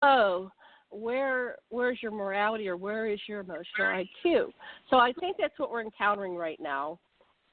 oh, where's your morality or where is your emotional IQ? So I think that's what we're encountering right now,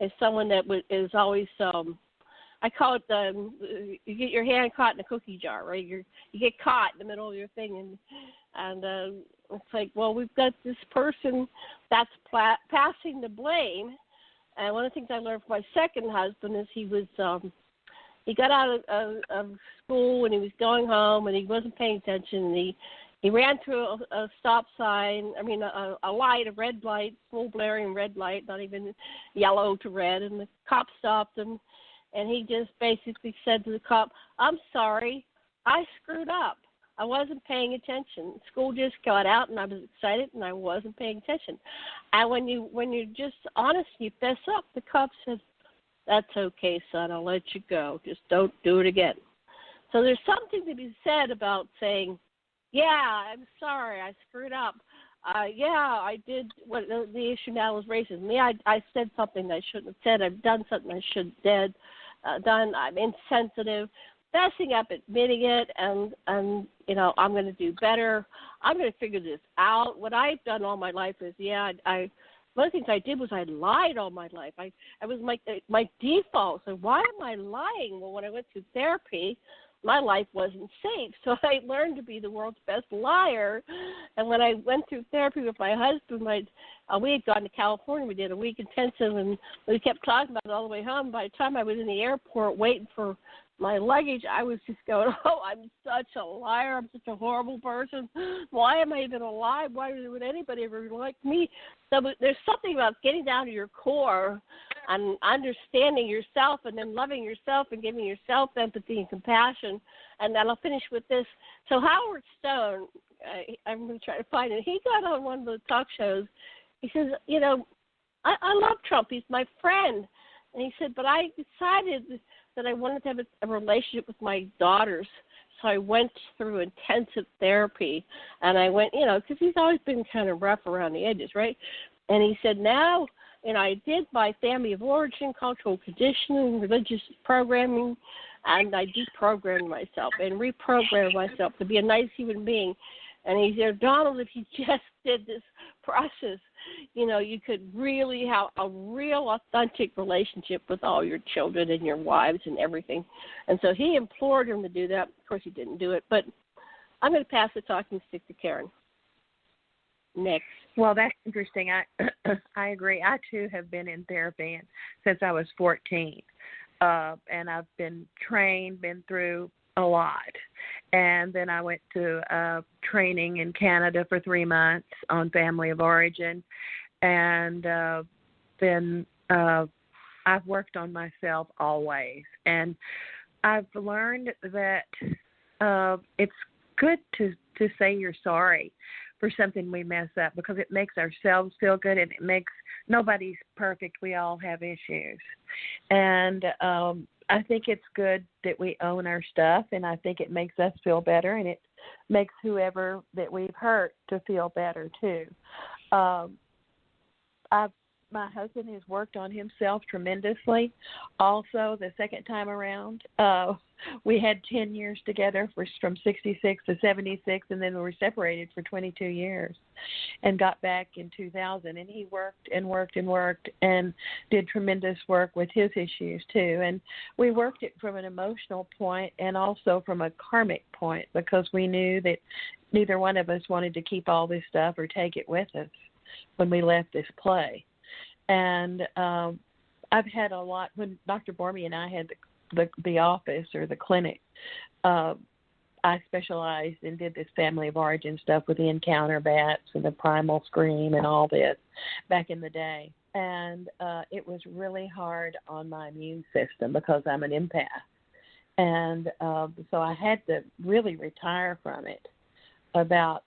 is someone that is always I call it you get your hand caught in a cookie jar, right? You get caught in the middle of your thing, and it's like, well, we've got this person that's passing the blame. And one of the things I learned from my second husband is he got out of school and he was going home and he wasn't paying attention, and he ran through a stop sign, a light, a red light, full blaring red light, not even yellow to red, and the cop stopped him, and he just basically said to the cop, "I'm sorry, I screwed up. I wasn't paying attention. School just got out, and I was excited, and I wasn't paying attention." And when you're just honest, you fess up. The cop said, "That's okay, son. I'll let you go. Just don't do it again." So there's something to be said about saying, "Yeah, I'm sorry. I screwed up. Yeah, I did." What the issue now is racism. Yeah, I said something I shouldn't have said. I've done something I shouldn't have done. I'm insensitive. Fessing up, admitting it, and I'm going to do better. I'm going to figure this out. What I've done all my life is, one of the things I did was I lied all my life. I was my default. So why am I lying? Well, when I went through therapy, my life wasn't safe. So I learned to be the world's best liar. And when I went through therapy with my husband, we had gone to California. We did a week intensive, and we kept talking about it all the way home. By the time I was in the airport waiting for my luggage, I was just going, "Oh, I'm such a liar. I'm such a horrible person. Why am I even alive? Why would anybody ever like me?" So there's something about getting down to your core and understanding yourself, and then loving yourself and giving yourself empathy and compassion. And then I'll finish with this. So Howard Stone, I'm going to try to find it. He got on one of the talk shows. He says, I love Trump. He's my friend. And he said, but I decided that I wanted to have a relationship with my daughters. So I went through intensive therapy, and I went, because he's always been kind of rough around the edges, right? And he said, now, I did my family of origin, cultural conditioning, religious programming, and I deprogrammed myself and reprogrammed myself to be a nice human being. And he said, Donald, if you just did this process, you could really have a real authentic relationship with all your children and your wives and everything. And so he implored him to do that. Of course, he didn't do it. But I'm going to pass the talking stick to Karen. Next. Well, that's interesting. I agree. I, too, have been in therapy since I was 14. And I've been through a lot. And then I went to training in Canada for 3 months on family of origin. And then I've worked on myself always. And I've learned that it's good to say you're sorry for something we mess up, because it makes ourselves feel good, and it makes nobody's perfect. We all have issues. And I think it's good that we own our stuff, and I think it makes us feel better, and it makes whoever that we've hurt to feel better too. My husband has worked on himself tremendously. Also, the second time around, we had 10 years together from 66 to 76, and then we were separated for 22 years and got back in 2000. And he worked and worked and worked and did tremendous work with his issues too. And we worked it from an emotional point and also from a karmic point, because we knew that neither one of us wanted to keep all this stuff or take it with us when we left this play. And I've had a lot. When Dr. Bormy and I had the office or the clinic, I specialized and did this family of origin stuff with the encounter bats and the primal scream and all this back in the day. And it was really hard on my immune system because I'm an empath. And so I had to really retire from it about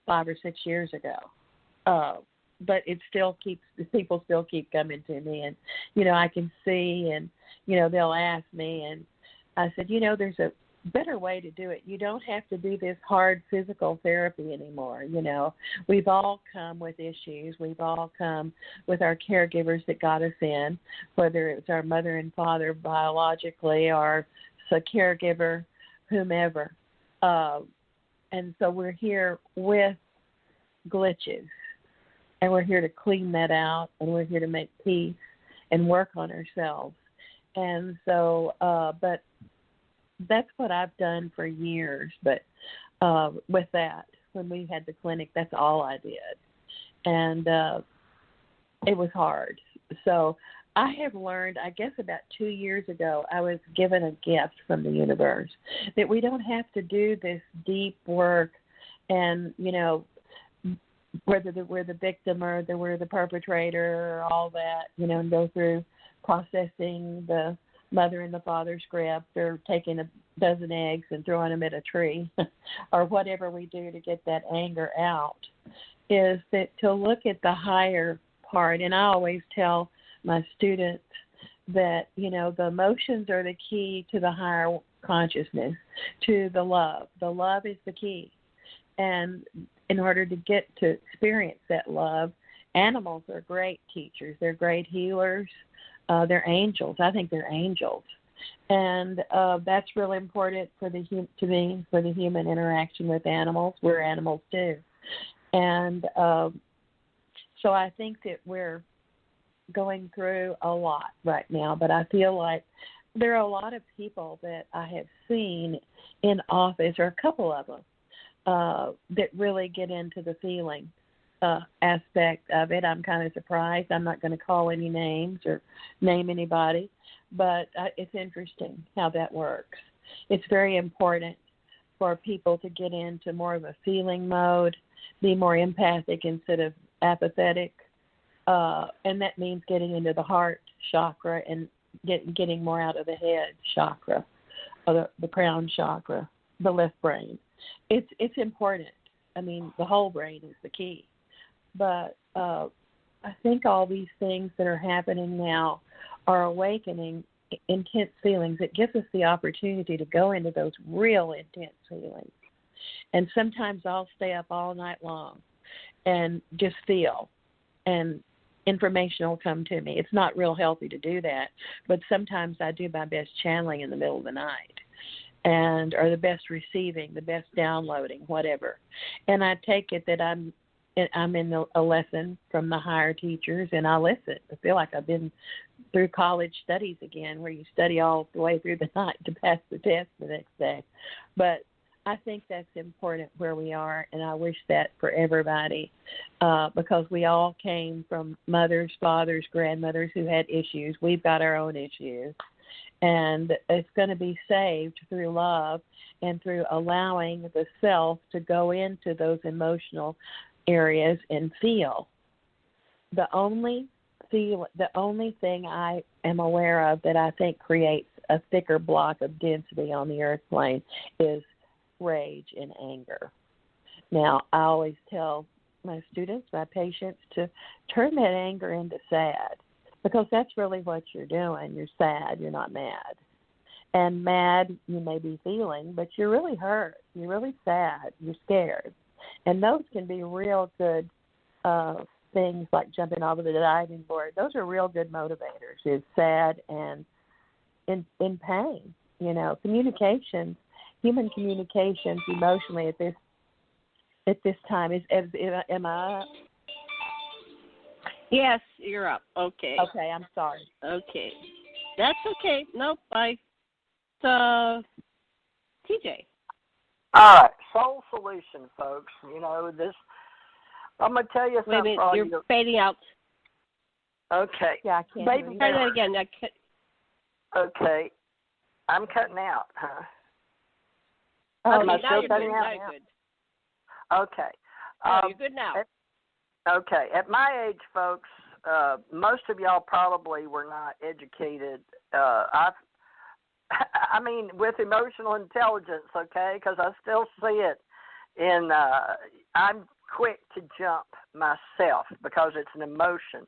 5 or 6 years ago. But it still people still keep coming to me, and, I can see, and, they'll ask me, and I said, there's a better way to do it. You don't have to do this hard physical therapy anymore. We've all come with issues. We've all come with our caregivers that got us in, whether it's our mother and father biologically or a caregiver, whomever. And so we're here with glitches, and we're here to clean that out, and we're here to make peace and work on ourselves. And so, but that's what I've done for years. But with that, when we had the clinic, that's all I did. And it was hard. So I have learned, I guess about 2 years ago, I was given a gift from the universe that we don't have to do this deep work and, you know, whether we're the victim or we're the perpetrator or all that, you know, and go through processing the mother and the father script or taking a dozen eggs and throwing them at a tree or whatever we do to get that anger out, is that to look at the higher part. And I always tell my students that, you know, the emotions are the key to the higher consciousness, to the love. The love is the key. And in order to get to experience that love, animals are great teachers. They're great healers. They're angels. I think they're angels. And that's really important for to me, for the human interaction with animals. We're animals too. And so I think that we're going through a lot right now, but I feel like there are a lot of people that I have seen in office, or a couple of them, that really get into the feeling aspect of it. I'm kind of surprised. I'm not going to call any names or name anybody, but it's interesting how that works. It's very important for people to get into more of a feeling mode, be more empathic instead of apathetic, and that means getting into the heart chakra and getting more out of the head chakra, or the crown chakra, the left brain. It's important. I mean, the whole brain is the key. But I think all these things that are happening now are awakening intense feelings. It gives us the opportunity to go into those real intense feelings. And sometimes I'll stay up all night long and just feel, and information will come to me. It's not real healthy to do that, but sometimes I do my best channeling in the middle of the night, or the best receiving, the best downloading, whatever. And I take it that I'm in a lesson from the higher teachers, and I listen. I feel like I've been through college studies again, where you study all the way through the night to pass the test the next day. But I think that's important where we are, and I wish that for everybody, because we all came from mothers, fathers, grandmothers who had issues. We've got our own issues, and it's going to be saved through love and through allowing the self to go into those emotional areas and feel. The only thing I am aware of that I think creates a thicker block of density on the earth plane is rage and anger. Now, I always tell my students, my patients, to turn that anger into sad, because that's really what you're doing. You're sad. You're not mad. And mad you may be feeling, but you're really hurt. You're really sad. You're scared. And those can be real good things, like jumping over the diving board. Those are real good motivators. Is sad and in pain. You know, communications, human communications, emotionally at this time am I up? Yes, you're up. Okay. Okay, I'm sorry. Okay, that's okay. Nope, TJ. All right, Soul Solution, folks. You know, this, I'm going to tell you something. Wait a minute, you're fading out. Okay. Yeah, I can't hear you. Try that again. Okay. I'm cutting out, huh? Okay, Am I now still you're cutting good. out? Now you're good. Okay. You're good now. Okay. At my age, folks, most of y'all probably were not educated. I mean, with emotional intelligence, okay, because I still see it in, I'm quick to jump myself because it's an emotion.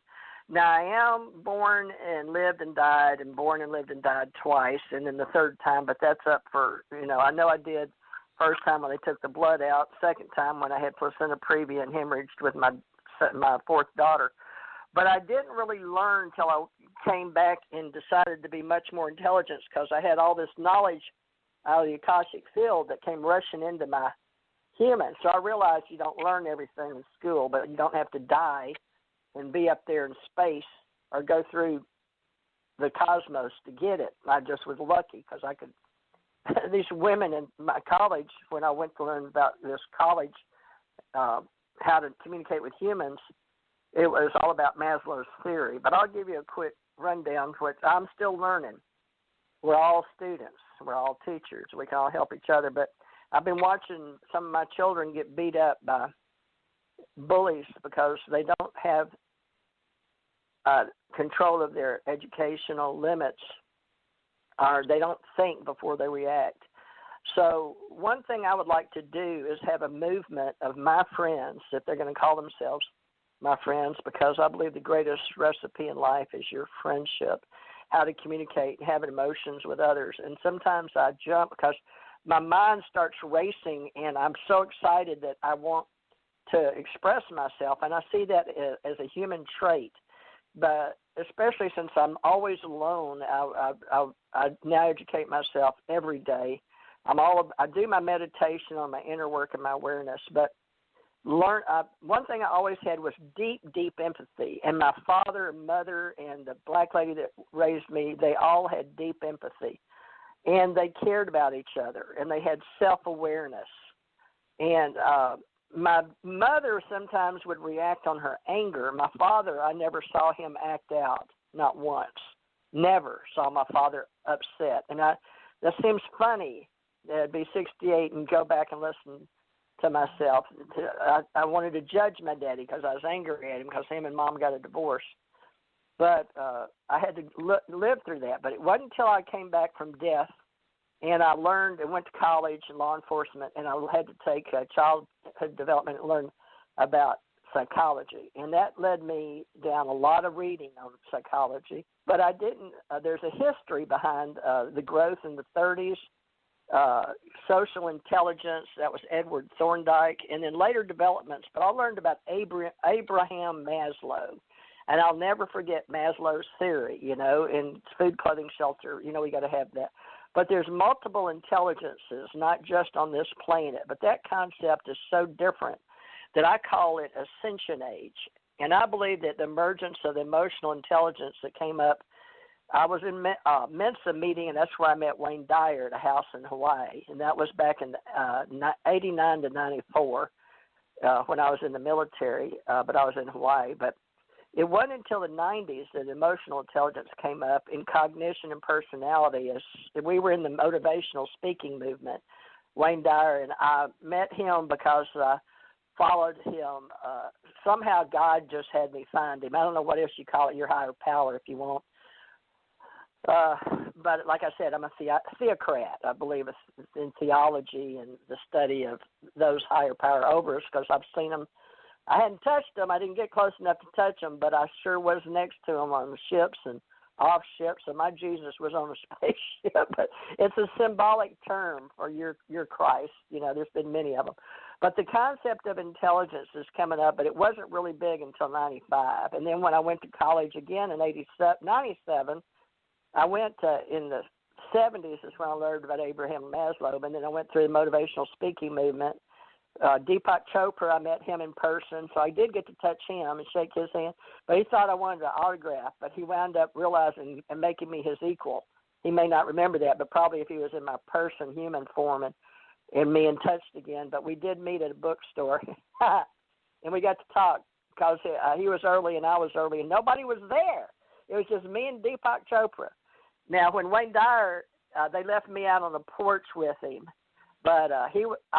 Now, I am born and lived and died, and born and lived and died twice, and then the third time, but that's up for, I know I did first time when they took the blood out, second time when I had placenta previa and hemorrhaged with my fourth daughter. But I didn't really learn till I came back and decided to be much more intelligent, because I had all this knowledge out of the Akashic field that came rushing into my human. So I realized you don't learn everything in school, but you don't have to die and be up there in space or go through the cosmos to get it. I just was lucky because I could. These women in my college, when I went to learn about this college, how to communicate with humans, it was all about Maslow's theory. But I'll give you a quick rundown, which I'm still learning. We're all students. We're all teachers. We can all help each other. But I've been watching some of my children get beat up by bullies because they don't have control of their educational limits, or they don't think before they react. So one thing I would like to do is have a movement of my friends, if they're going to call themselves my friends, because I believe the greatest recipe in life is your friendship, how to communicate, having emotions with others. And sometimes I jump because my mind starts racing, and I'm so excited that I want to express myself, and I see that as a human trait. But especially since I'm always alone, I now educate myself every day. I do my meditation on my inner work and my awareness. But one thing I always had was deep, deep empathy. And my father and mother and the black lady that raised me, they all had deep empathy. And they cared about each other, and they had self-awareness. And my mother sometimes would react on her anger. My father, I never saw him act out, not once. Never saw my father upset. And that seems funny. I'd be 68 and go back and listen to myself. I wanted to judge my daddy because I was angry at him because him and mom got a divorce. But I had to live through that. But it wasn't until I came back from death and I learned and went to college and law enforcement, and I had to take childhood development and learn about psychology. And that led me down a lot of reading on psychology. But I didn't, there's a history behind the growth in the 30s, social intelligence, that was Edward Thorndike, and then later developments. But I learned about Abraham Maslow. And I'll never forget Maslow's theory, in food, clothing, shelter, we got to have that. But there's multiple intelligences, not just on this planet. But that concept is so different that I call it ascension age. And I believe that the emergence of the emotional intelligence that came up, I was in Mensa meeting, and that's where I met Wayne Dyer at a house in Hawaii. And that was back in 89 to 94 when I was in the military, but I was in Hawaii. But it wasn't until the 90s that emotional intelligence came up in cognition and personality. As we were in the motivational speaking movement, Wayne Dyer, and I met him because I followed him. Somehow God just had me find him. I don't know what else you call it, your higher power if you want. But like I said, I'm a theocrat. I believe in theology and the study of those higher power over us because I've seen them. I hadn't touched them. I didn't get close enough to touch them, but I sure was next to them on the ships and off ships. And my Jesus was on a spaceship. But it's a symbolic term for your Christ. There's been many of them. But the concept of intelligence is coming up, but it wasn't really big until 95. And then when I went to college again in 97, I went in the 70s is when I learned about Abraham Maslow, and then I went through the motivational speaking movement. Deepak Chopra, I met him in person, so I did get to touch him and shake his hand. But he thought I wanted an autograph, but he wound up realizing and making me his equal. He may not remember that, but probably if he was in my person, human form, and me and touched again. But we did meet at a bookstore, and we got to talk because he was early and I was early, and nobody was there. It was just me and Deepak Chopra. Now, when Wayne Dyer, they left me out on the porch with him. But I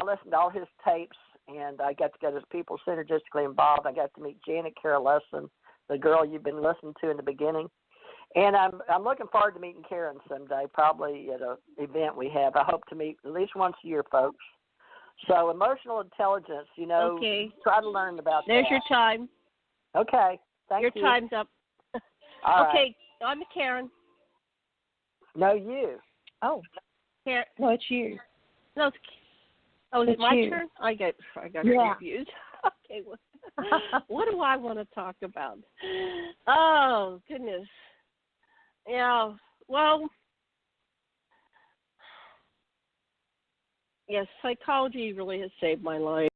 listened to all his tapes, and I got to get his people synergistically involved. I got to meet Janet Kira Lessin, the girl you've been listening to in the beginning. And I'm looking forward to meeting Karen someday, probably at an event we have. I hope to meet at least once a year, folks. So emotional intelligence, okay. Try to learn about There's that. Your time. Okay, thank you. Your time's up. All okay, right. I'm Karen. No, you. Oh, Karen. no, it's you. No, is it my turn? I got confused. Okay, what do I want to talk about? Oh, goodness. Yeah, well, Yes, psychology really has saved my life.